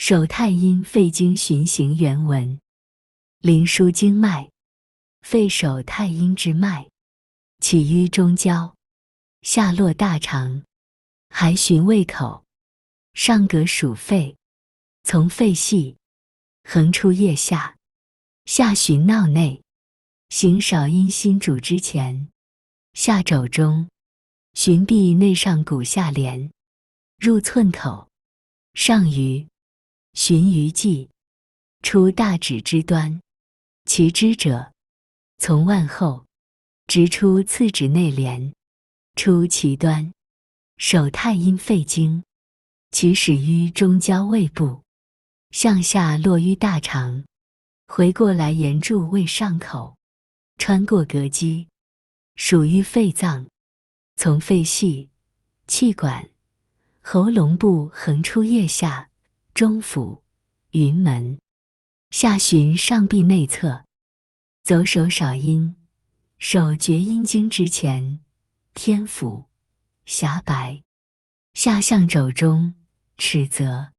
手太阴肺经循行原文。灵枢经脉，肺手太阴之脉，起于中焦，下络大肠，还循胃口，上膈属肺，从肺系横出腋下，下循闹内，行少阴心主之前，下肘中，循臂内上骨下廉，入寸口，上俞，循鱼际，出大指之端，其支者，从腕后，直出次指内廉，出其端，手太阴肺经，其始于中焦胃部，向下落于大肠，回过来沿柱胃上口，穿过膈肌，属于肺脏，从肺系、气管、喉咙部横出腋下，中府、云门，下循上臂内侧，走手少阴，手厥阴经之前，天府、狭白，下向肘中、尺泽，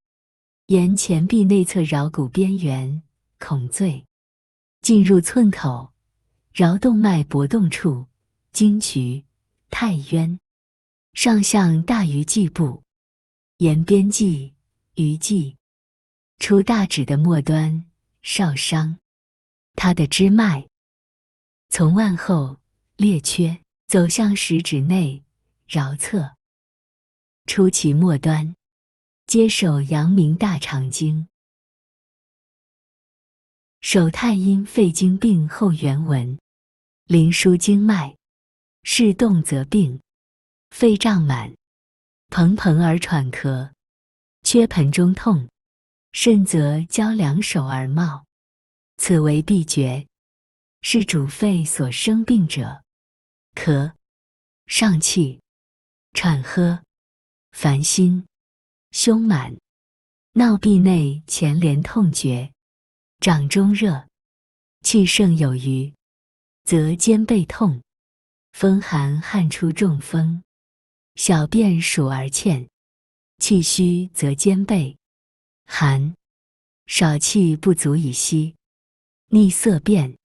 沿前臂内侧桡骨边缘，孔最，进入寸口，桡动脉搏动处，经渠、太渊，上向大鱼际部，沿边际、鱼际，出大指的末端，少商，它的支脉，从腕后列缺，走向食指内，桡侧，出其末端，接手阳明大肠经。手太阴肺经病后原文。灵枢经脉，是动则病，肺胀满，怦怦而喘咳，缺盆中痛，甚则焦两手而冒，此为闭绝，是主肺所生病者。咳、上气、喘喝、烦心、胸满，闹闭内前连痛厥，掌中热，气盛有余，则肩背痛，风寒汗出中风，小便数而欠，气虚则肩背寒，少气不足以息，逆色变。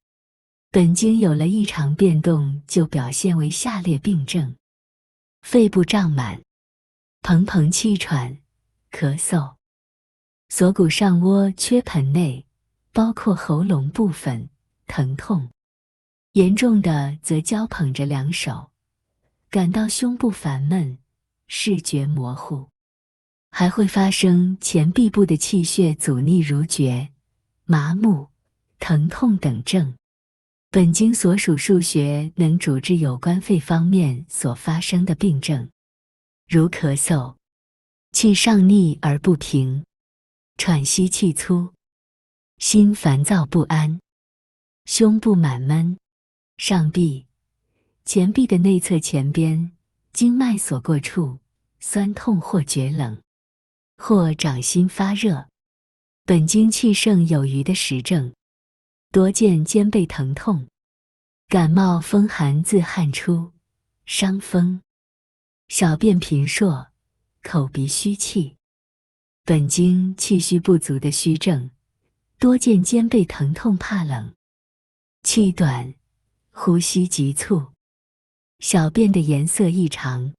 本经有了异常变动，就表现为下列病症：肺部胀满，怦怦气喘，咳嗽，锁骨上窝缺盆内，包括喉咙部分，疼痛。严重的则交捧着两手，感到胸部烦闷，视觉模糊，还会发生前臂部的气血阻逆如厥、麻木、疼痛等症。本经所属数穴能主治有关肺方面所发生的病症，如咳嗽、气上逆而不平、喘息气粗、心烦躁不安、胸部满闷、上臂、前臂的内侧前边经脉所过处酸痛或厥冷，或掌心发热。本经气盛有余的实证，多见肩背疼痛，感冒风寒自汗出，伤风，小便频数，口鼻虚气。本经气虚不足的虚症，多见肩背疼痛怕冷，气短，呼吸急促，小便的颜色异常，